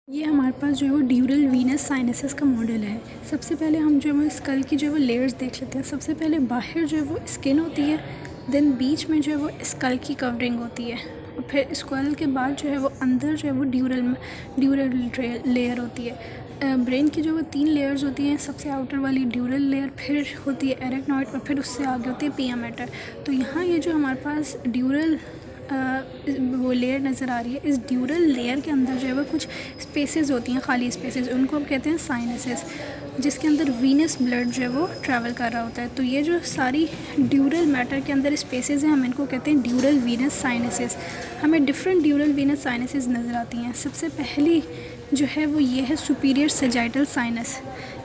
ये हमारे पास जो है वो ड्यूरल वीनस साइनसेस का मॉडल है। सबसे पहले हम जो है वो स्कल की जो है वो लेयर्स देख लेते हैं। सबसे पहले बाहर जो है वो स्किन होती है, देन बीच में जो है वो स्कल की कवरिंग होती है, और फिर स्कल के बाद जो है वो अंदर जो है वो ड्यूरल लेयर होती है। ब्रेन की जो वो 3 लेयर्स होती हैं। सबसे आउटर वाली ड्यूरल लेयर, फिर होती है एरेक्नॉइड, और फिर उससे आगे होती है पिया मैटर। तो यहाँ ये जो हमारे पास ड्यूरल वो लेयर नज़र आ रही है, इस ड्यूरल लेयर के अंदर जो है वो कुछ स्पेसेस होती हैं, खाली स्पेसेस, उनको हम कहते हैं साइनसेस, जिसके अंदर वीनस ब्लड जो है वो ट्रैवल कर रहा होता है। तो ये जो सारी ड्यूरल मैटर के अंदर स्पेसेस हैं, हम इनको कहते हैं ड्यूरल वीनस साइनसेस। हमें डिफरेंट ड्यूरल वीनस साइनसेस नज़र आती हैं। सबसे पहली जो है वो ये है सुपीरियर सैजिटल साइनस।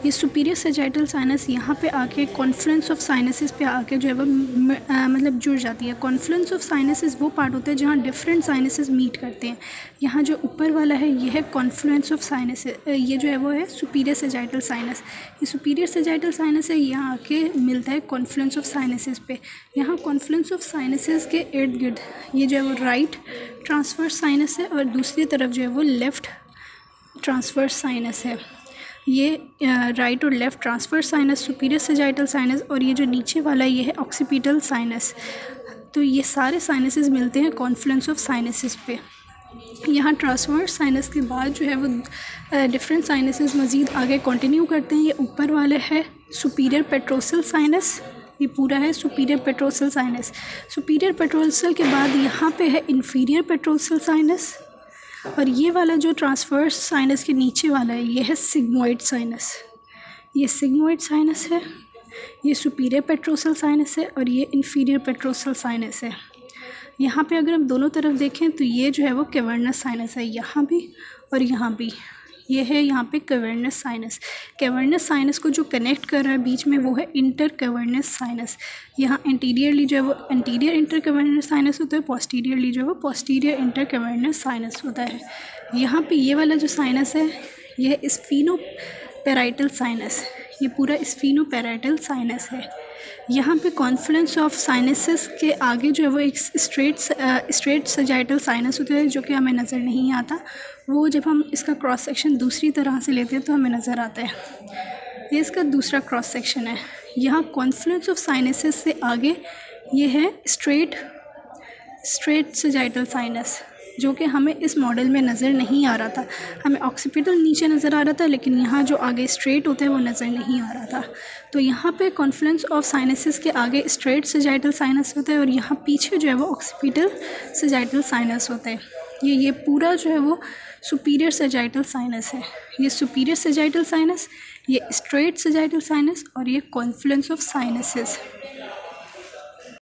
ये सुपीरियर सैजिटल साइनस यहाँ पे आके कॉन्फ्लुएंस ऑफ साइनसेस पे आके जो है वो मतलब जुड़ जाती है। कॉन्फ्लुएंस ऑफ साइनसेस वो पार्ट होता है जहाँ डिफरेंट साइनसेस मीट करते हैं। यहाँ जो ऊपर वाला है ये है कॉन्फ्लुएंस ऑफ साइनसेस, ये जो है वो है सुपीरियर सैजिटल साइनस। ये सुपीरियर सैजिटल साइनस है, यहाँ आके मिलता है कॉन्फ्लुएंस ऑफ साइनसेस पे। यहाँ कॉन्फ्लुएंस ऑफ साइनसेस के इर्द गिर्द ये जो है वो राइट ट्रांसवर्स साइनस है, और दूसरी तरफ जो है वो लेफ़्ट ट्रांसवर्स साइनस है। ये राइट और left transverse sinus, superior sagittal sinus, और ये जो नीचे वाला ये है ऑक्सीपिटल साइनस। तो ये सारे साइनसेस मिलते हैं कॉन्फ्लुएंस ऑफ साइनसेस पे। यहाँ ट्रांसवर्स साइनस के बाद जो है वो डिफरेंट साइनसेस मज़ीद आगे कंटिन्यू करते हैं। ये ऊपर वाले है सुपीरियर पेट्रोसल साइनस, ये पूरा है superior petrosal sinus. Superior petrosal के बाद यहाँ पे है इंफीरियर पेट्रोसल साइनस, और ये वाला जो ट्रांसवर्स साइनस के नीचे वाला है ये है सिग्मोइड साइनस। ये सिग्मोइड साइनस है, ये सुपीरियर पेट्रोसल साइनस है, और ये इंफीरियर पेट्रोसल साइनस है। यहाँ पे अगर हम दोनों तरफ देखें तो ये जो है वो कैवर्नस साइनस है, यहाँ भी और यहाँ भी। ये है यहाँ पे कैवर्नस साइनस। कैवर्नस साइनस को जो कनेक्ट कर रहा है बीच में वो है इंटर कैवर्नस साइनस। यहाँ एंटीरियरली जो है वो एंटीरियर इंटर कैवर्नस साइनस होता है, पोस्टीरियरली जो है वो पोस्टीरियर इंटर कैवर्नस साइनस होता है। यहाँ पे ये वाला जो साइनस है ये है स्फीनोपैराइटल साइनस, ये पूरा स्फीनोपैराइटल साइनस है। यहाँ पे कॉन्फ्लुएंस ऑफ साइनसेस के आगे जो है वो एक स्ट्रेट सैजिटल साइनस होता है, जो कि हमें नज़र नहीं आता। वो जब हम इसका क्रॉस सेक्शन दूसरी तरह से लेते हैं तो हमें नज़र आता है। ये इसका दूसरा क्रॉस सेक्शन है। यहाँ कॉन्फ्लुएंस ऑफ साइनसेस से आगे ये है स्ट्रेट सैजिटल साइनस, जो कि हमें इस मॉडल में नज़र नहीं आ रहा था। हमें ऑक्सीपिटल नीचे नज़र आ रहा था, लेकिन यहाँ जो आगे स्ट्रेट होता है वो नज़र नहीं आ रहा था। तो यहाँ पे कॉन्फ्लुएंस ऑफ साइनसेस के आगे स्ट्रेट सैजिटल साइनस होता है, और यहाँ पीछे जो है वो ऑक्सीपिटल सैजिटल साइनस होता है। ये पूरा जो है वो सुपीरियर सैजिटल साइनस है। ये सुपीरियर सैजिटल साइनस, ये स्ट्रेट सैजिटल साइनस, और ये कॉन्फ्लुएंस ऑफ साइनसेस।